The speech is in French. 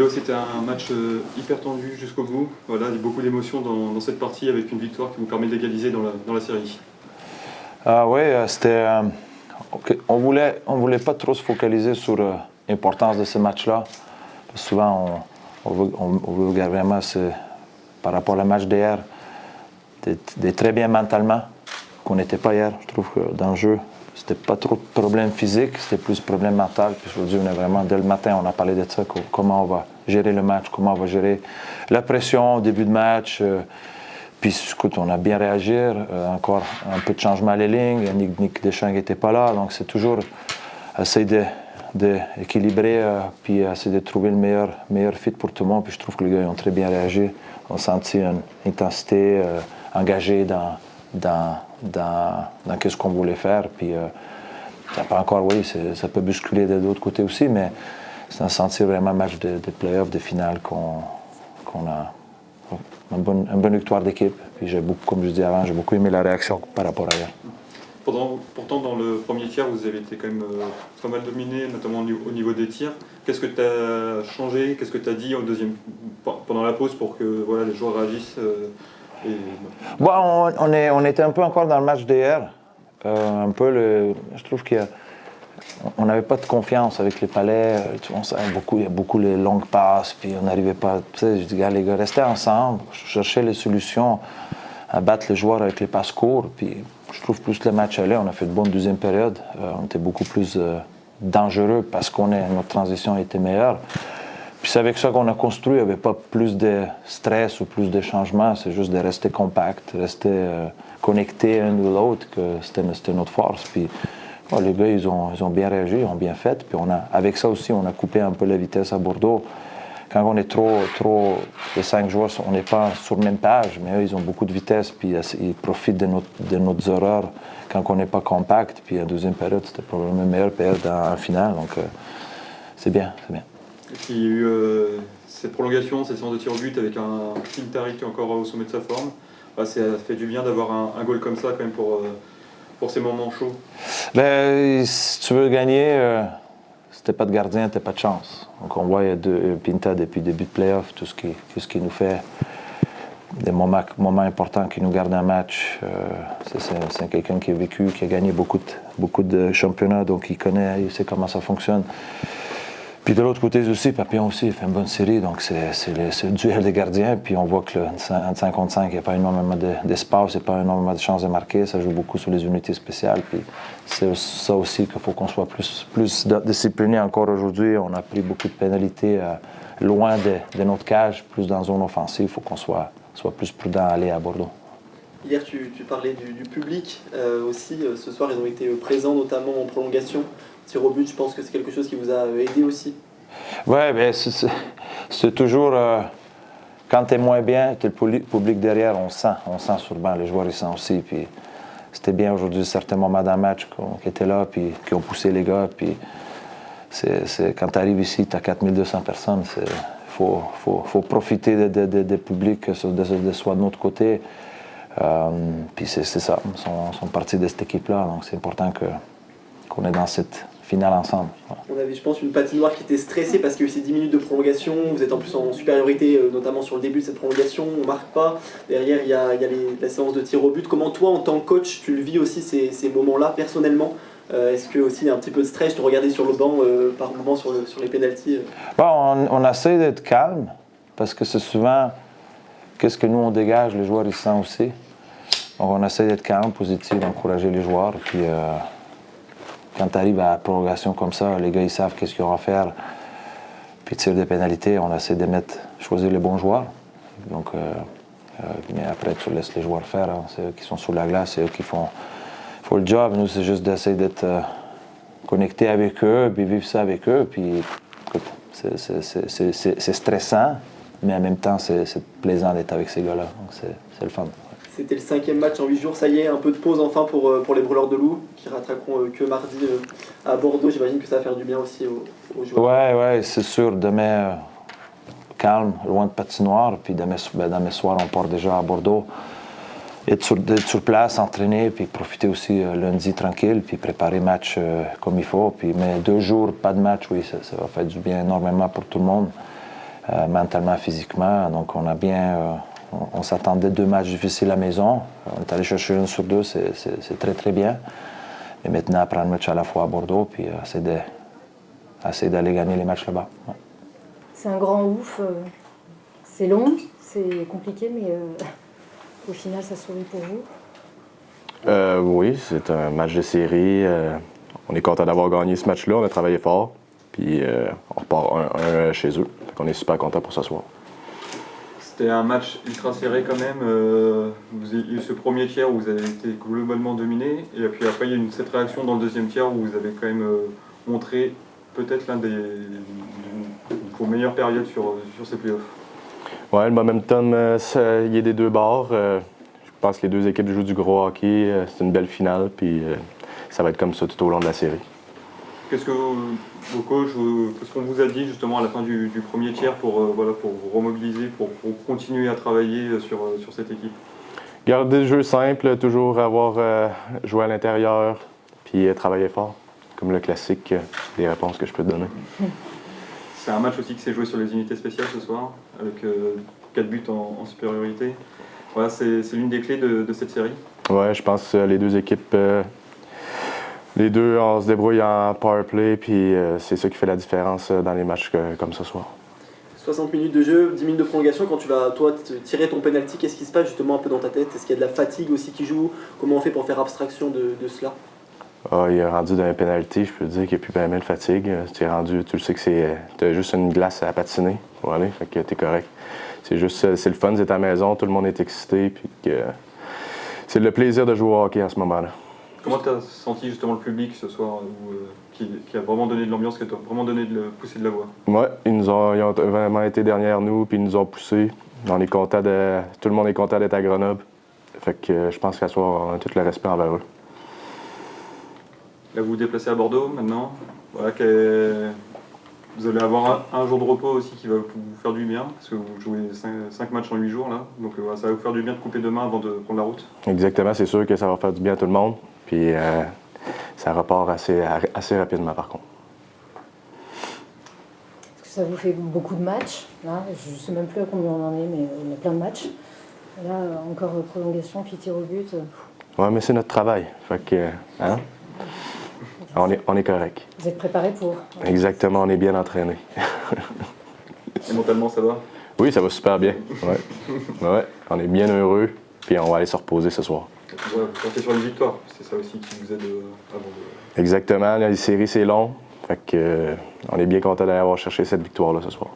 Ludo, c'était un match hyper tendu jusqu'au bout. Voilà, il y a beaucoup d'émotions dans cette partie avec une victoire qui vous permet d'égaliser dans la série. Oui, c'était. On voulait pas trop se focaliser sur l'importance de ce match-là. Souvent, on veut vraiment, par rapport au match d'hier, d'être très bien mentalement, qu'on n'était pas hier. Je trouve que dans le jeu, c'était pas trop de problème physique, c'était plus de problème mental. Puis aujourd'hui, on est vraiment, dès le matin, on a parlé de ça, comment on va gérer le match, comment on va gérer la pression au début de match. Puis, écoute, on a bien réagi. Encore un peu de changement à la ligne. Nick Deschamps n'était pas là. Donc, c'est toujours essayer d'équilibrer puis essayer de trouver le meilleur fit pour tout le monde. Puis, je trouve que les gars ont très bien réagi. On a senti une intensité engagée dans ce qu'on voulait faire. Puis, ça peut encore, oui, ça peut bousculer de l'autre côté aussi, mais c'est un senti vraiment un match de play-off, de finale qu'on a. Une bonne victoire d'équipe. Puis comme je disais avant, j'ai beaucoup aimé la réaction par rapport à hier. Pourtant, dans le premier tiers, vous avez été quand même pas mal dominé, notamment au niveau des tirs. Qu'est-ce que tu as changé? Qu'est-ce que tu as dit pendant la pause pour que les joueurs réagissent Bon, on était un peu encore dans le match d'hier. Je trouve qu'on n'avait pas de confiance avec les palais. On savait il y a beaucoup les longues passes, puis on n'arrivait pas. Tu sais, je dis, les gars, restez ensemble. Je cherchais les solutions à battre les joueurs avec les passes courtes. Puis je trouve plus le match allait. On a fait de bonne deuxième période. On était beaucoup plus dangereux parce que notre transition était meilleure. Puis c'est avec ça qu'on a construit. Il n'y avait pas plus de stress ou plus de changements. C'est juste de rester compact, rester connecté un ou l'autre, que c'était notre force. Puis les gars, ils ont bien réagi, ils ont bien fait. Puis avec ça aussi, on a coupé un peu la vitesse à Bordeaux. Quand on est trop, les 5 joueurs, on n'est pas sur la même page, mais eux, ils ont beaucoup de vitesse, puis ils profitent de nos erreurs quand on n'est pas compact. Puis en deuxième période, c'était probablement la meilleure période en finale. Donc c'est bien. Et puis il y a eu cette prolongation, cette séance de tir au but avec un Quintari qui est encore au sommet de sa forme. Ça fait du bien d'avoir un goal comme ça quand même pour ces moments chauds. Ben, si tu veux gagner, si t'es pas de gardien, t'as pas de chance. Donc on voit Pinta depuis le début de playoff, tout ce qui nous fait des moments importants qui nous gardent un match. C'est quelqu'un qui a vécu, qui a gagné beaucoup de championnats, donc il sait comment ça fonctionne. Puis de l'autre côté aussi, Papillon aussi, il fait une bonne série, donc c'est le duel des gardiens. Puis on voit que en 5 contre 5, il n'y a pas énormément d'espace, il n'y a pas énormément de chances de marquer. Ça joue beaucoup sur les unités spéciales. Puis c'est ça aussi qu'il faut qu'on soit plus discipliné encore aujourd'hui. On a pris beaucoup de pénalités loin de notre cage, plus dans la zone offensive. Il faut qu'on soit plus prudent à aller à Bordeaux. Hier, tu parlais du public aussi. Ce soir, ils ont été présents, notamment en prolongation. Tir au but, je pense que c'est quelque chose qui vous a aidé aussi. Oui, bien, c'est toujours. Quand tu es moins bien, tu es le public derrière, on sent sur le banc, les joueurs ils sentent aussi. Puis c'était bien aujourd'hui, certains moments dans le match qui étaient là, puis qui ont poussé les gars. Puis quand tu arrives ici, tu as 4200 personnes. Il faut profiter des publics, que ce soit de notre côté. Puis c'est ça, ils sont partis de cette équipe-là, donc c'est important qu'on est dans cette finale ensemble. Voilà. On avait, je pense, une patinoire qui était stressée parce qu'il y a eu ces 10 minutes de prolongation. Vous êtes en plus en supériorité, notamment sur le début de cette prolongation. On ne marque pas. Derrière, il y a la séance de tir au but. Comment toi, en tant que coach, tu le vis aussi ces moments-là personnellement? Est-ce que aussi il y a un petit peu de stress? Tu regardais sur le banc par moment sur les pénaltys? Bon, on essaie d'être calme parce que c'est souvent qu'est-ce que nous on dégage, les joueurs ils sentent aussi. Donc on essaie d'être calme, positif, d'encourager les joueurs. Puis quand tu arrives à la prolongation comme ça, les gars ils savent qu'est-ce qu'ils auront à faire. Puis tir des pénalités, on essaie de choisir les bons joueurs. Donc, mais après tu laisses les joueurs faire. Hein. C'est eux qui sont sur la glace, c'est eux qui font le job. Nous c'est juste d'essayer d'être connecté avec eux, puis vivre ça avec eux. Puis écoute, c'est stressant, mais en même temps c'est plaisant d'être avec ces gars-là. Donc c'est le fun. C'était le 5e match en 8 jours, ça y est, un peu de pause enfin pour les Brûleurs de Loup, qui rattraqueront que mardi à Bordeaux. J'imagine que ça va faire du bien aussi aux joueurs. Ouais, c'est sûr. Demain, calme, loin de patinoire. Puis demain soir, on part déjà à Bordeaux. Être sur place, entraîner, puis profiter aussi lundi tranquille, puis préparer le match comme il faut. Mais 2 jours, pas de match, oui, ça va faire du bien énormément pour tout le monde. mentalement, physiquement. Donc on a bien, on s'attendait 2 matchs difficiles à la maison. On est allé chercher 1 sur 2, c'est très très bien. Et maintenant, prendre un match à la fois à Bordeaux, puis essayer d'aller gagner les matchs là-bas. Ouais. C'est un grand ouf. C'est long, c'est compliqué, mais au final, ça sourit pour vous. Oui, c'est un match de série. On est content d'avoir gagné ce match-là. On a travaillé fort. Puis on repart 1-1 chez eux. On est super content pour ce soir. C'était un match ultra serré quand même. Vous avez eu ce premier tiers où vous avez été globalement dominé. Et puis après, il y a eu cette réaction dans le deuxième tiers où vous avez quand même montré peut-être l'un de vos meilleures périodes sur ces playoffs. Ouais, le momentum, il est des 2 bords. Je pense que les 2 équipes jouent du gros hockey. C'est une belle finale. Puis ça va être comme ça tout au long de la série. Qu'est-ce que vos coachs, qu'est-ce qu'on vous a dit justement à la fin du premier tiers pour vous remobiliser, pour continuer à travailler sur cette équipe? Garder le jeu simple, toujours avoir joué à l'intérieur, puis travailler fort, comme le classique, des réponses que je peux te donner. C'est un match aussi qui s'est joué sur les unités spéciales ce soir, avec 4 buts en supériorité. Voilà, c'est l'une des clés de cette série. Ouais, je pense que les 2 équipes, les 2, on se débrouille en power play, puis c'est ça qui fait la différence dans les matchs comme ce soir. 60 minutes de jeu, 10 minutes de prolongation, quand tu vas toi tirer ton penalty, qu'est-ce qui se passe justement un peu dans ta tête? Est-ce qu'il y a de la fatigue aussi qui joue? Comment on fait pour faire abstraction de cela? Il est rendu d'un penalty, je peux te dire qu'il n'y a plus vraiment de fatigue. Tu es rendu, tu le sais que t'as juste une glace à patiner pour aller, fait que t'es correct. C'est juste, c'est le fun, c'est à la maison, tout le monde est excité, puis que c'est le plaisir de jouer au hockey en ce moment-là. Comment tu as senti justement le public ce soir qui a vraiment donné de l'ambiance, qui t'a vraiment donné de pousser de la voix? Ouais, ils ont vraiment été derrière nous, puis ils nous ont poussés. Tout le monde est content d'être à Grenoble. Fait que je pense qu'à ce soir, on a tout le respect envers eux. Là, vous vous déplacez à Bordeaux maintenant. Voilà, vous allez avoir un jour de repos aussi qui va vous faire du bien, parce que vous jouez 5 matchs en 8 jours là. Donc voilà, ça va vous faire du bien de couper demain avant de prendre la route. Exactement, c'est sûr que ça va faire du bien à tout le monde. Puis ça repart assez rapidement par contre. Est-ce que ça vous fait beaucoup de matchs? Là, je ne sais même plus à combien on en est, mais il y a plein de matchs. Et là, encore prolongation, puis tir au but. Ouais, mais c'est notre travail. Fait que, hein? On est correct. Vous êtes préparés pour? Exactement, on est bien entraînés. Et mentalement, ça va? Oui, ça va super bien. Ouais, on est bien heureux, puis on va aller se reposer ce soir. Vous partez sur une victoire, c'est ça aussi qui vous aide avant de... Exactement, les séries c'est long, fait que on est bien content d'aller avoir cherché cette victoire-là ce soir.